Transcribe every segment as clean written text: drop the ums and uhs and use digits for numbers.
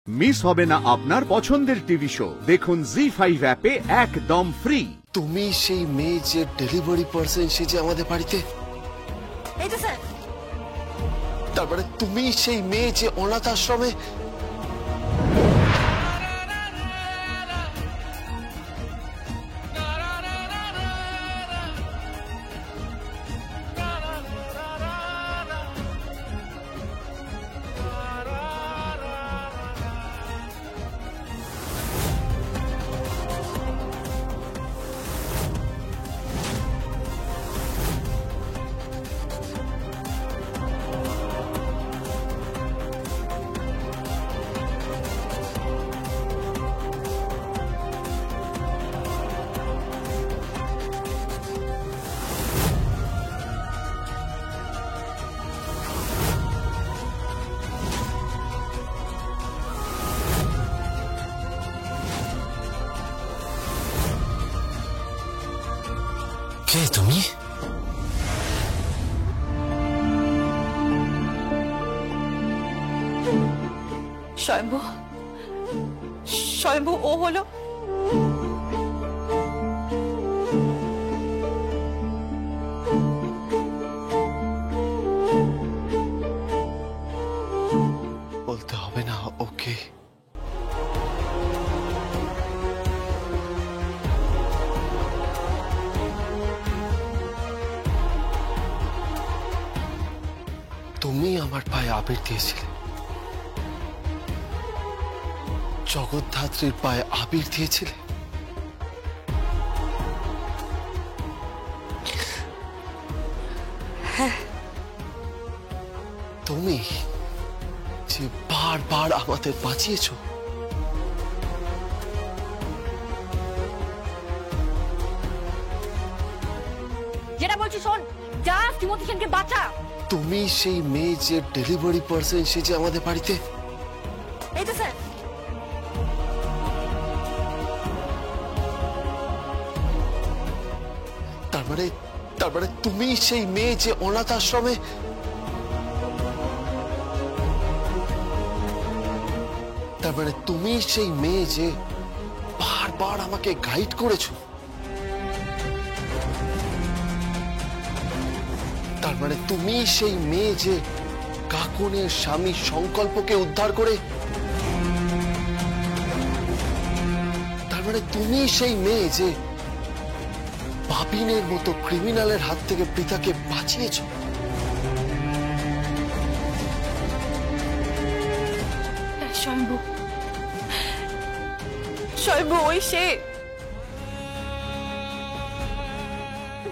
Miss হবে না আপনার পছন্দের টিভি শো। দেখুন জি5 অ্যাপে একদম ফ্রি। তুমি সেই মেয়ে যে ডেলিভারি পার্সন সেজে আমাদের বাড়িতে, এই তো স্যার। তারপরে তুমি সেই মেয়ে যে অনাথ আশ্রমে, কে তুমি? স্বয়ম্ভু, স্বয়ম্ভু ও হলো বলতে হবে না ওকে। তুমি আমার পায়ে আবির দিয়েছিলে, জগদ্ধাত্রীর পায়ে আবির দিয়েছিলে। তুমি যে বারবার আমাদের বাঁচিয়েছো, যেটা বলছি শোন, যা টিমোথি সেনকে বাঁচা। তুমি সেই মেয়ে যে ডেলিভারি পার্সন সেজে আমাদের বাড়িতে, এই তো স্যার। তারপরে তুমি সেই মেয়ে যে অনাথ আশ্রমে, তারপরে তুমি সেই মেয়ে যে বারবার আমাকে গাইড করেছো, তারপরে তুমি সেই মেয়ে যে কাকুনের স্বামী সংকল্পকে উদ্ধার করে, তারপরে তুমি সেই মেয়ে যে পাপিনের মতো ক্রিমিনালের হাত থেকে পিতাকে বাঁচিয়েছ। স্বয়ম্ভু, স্বয়ম্ভু ওই সে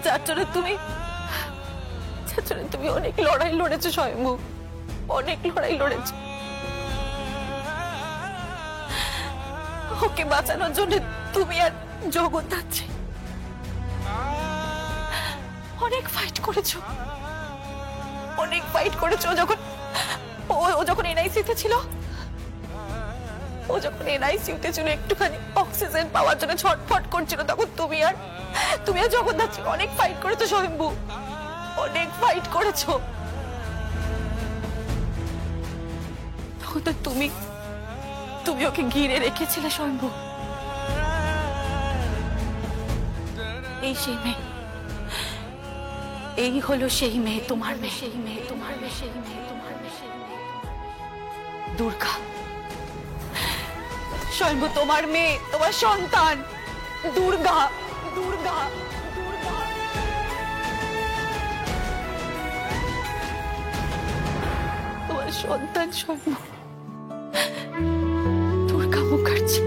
যার জন্য তুমি অনেক লড়াই লড়েছো স্বয়ম্ভু, অনেক লড়াই লড়েছো। ওকে বাঁচানোর জন্য তুমি আর জগদ্ধাত্রী অনেক ফাইট করেছো, অনেক ফাইট করেছো। ও যখন এনআইসিউতে ছিল, একটুখানি অক্সিজেন পাওয়ার জন্য ছটফট করছিল, তখন তুমি আর জগদ্ধাত্রী অনেক ফাইট করেছো স্বয়ম্ভু, অনেক ফাইট করেছো। তখন তো তুমি ওকে ঘিরে রেখেছিলে স্বয়ম্ভু। এই সেই মেয়ে, এই হলো সেই মেয়ে, তোমার মেয়ে, সেই মেয়ে, তোমার মেয়ে, সেই মেয়ে, তোমার মেয়ে, সেই মেয়ে, দুর্গা। স্বয়ম্ভু তোমার মেয়ে, তোমার সন্তান দুর্গা, দুর্গা, দুর্গা। তোমার সন্তান স্বয়ম্ভু দুর্গা মুখার্জি।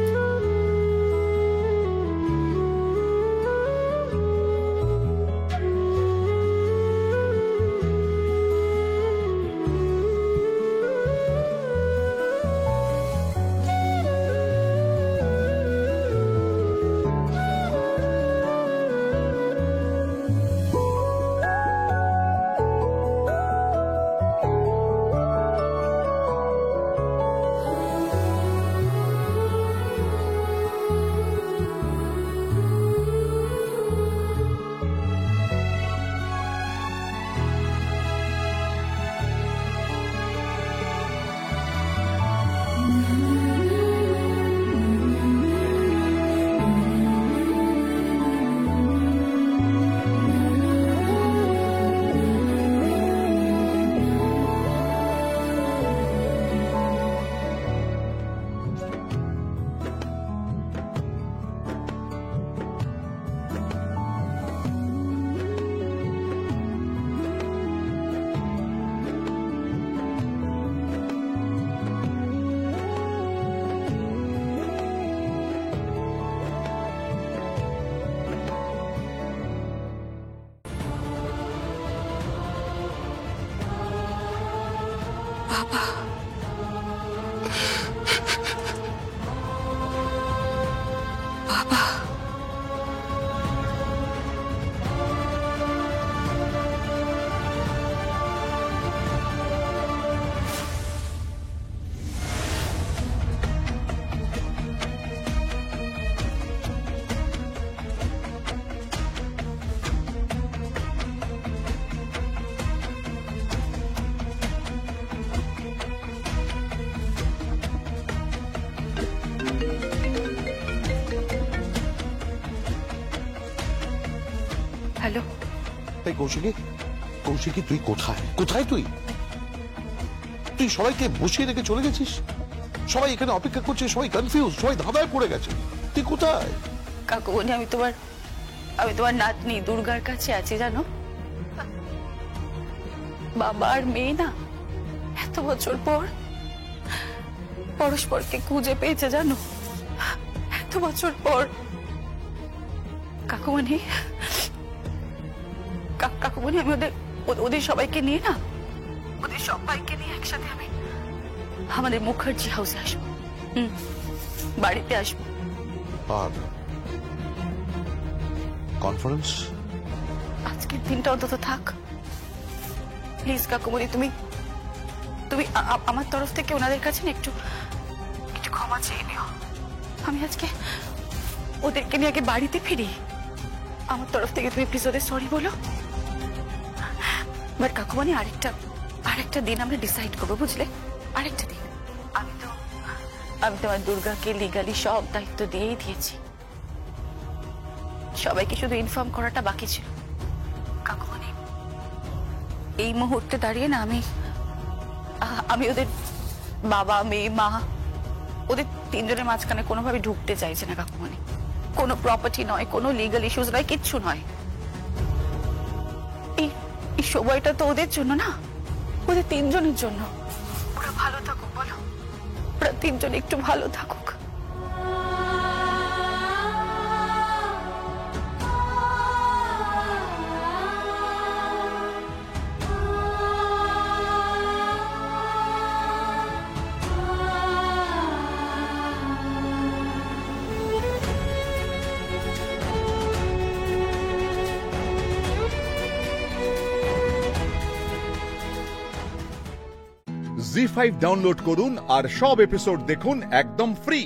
হ্যালো। তাই কৌশিকী, কৌশিকী তুই কোথায়? কোথায় তুই? তুই সবাইকে বসিয়ে রেখে চলে গেছিস। সবাই এখানে অপেক্ষা করছে, সবাই কনফিউজ, সবাই ধাঁধায় পড়ে গেছে। তুই কোথায়? কাকুমণি, আমি তোমার নাতনি দুর্গার কাছে আছি জানো। বাবা আর মেয়ে না এত বছর পর পরস্পরকে খুঁজে পেয়েছে জানো, এত বছর পর। কাকুমণি, কাকুমণি, আমি ওদের সবাইকে নিয়ে না, ওদের সবাইকে নিয়ে একসাথে আমি আমাদের মুখার্জি হাউসে আসবো। বাড়িতে আসবো। আর কনফারেন্স আজকের দিনটা অন্তত থাক প্লিজ কাকুমণি। তুমি আমার তরফ থেকে ওনাদের কাছে না একটু ক্ষমা চেয়ে নিও। আমি আজকে ওদেরকে নিয়ে আগে বাড়িতে ফিরি। আমার তরফ থেকে তুমি প্লিজ ওদের সরি বলো। বাট কাকুমণি, আরেকটা দিন আমরা ডিসাইড করবো, বুঝলে? আরেকটা দিন। আমি তোমার দুর্গাকে লিগালি সব দায়িত্ব দিয়েই দিয়েছি। সবাইকে শুধু ইনফর্ম করাটা বাকি ছিল। কাকুমণি, এই মুহূর্তে দাঁড়িয়ে না আমি ওদের বাবা, মেয়ে, মা, ওদের তিনজনের মাঝখানে কোনোভাবে ঢুকতে চাইছে না কাকুমণি। কোনো প্রপার্টি নয়, কোনো লিগাল ইস্যুস নয়, কিচ্ছু নয়। এই সময়টা তো ওদের জন্য না, ওদের তিনজনের জন্য। ওরা ভালো থাকুক, বলো? ওরা তিনজন একটু ভালো থাকুক। জি5 ডাউনলোড করুন আর সব এপিসোড দেখুন একদম ফ্রি।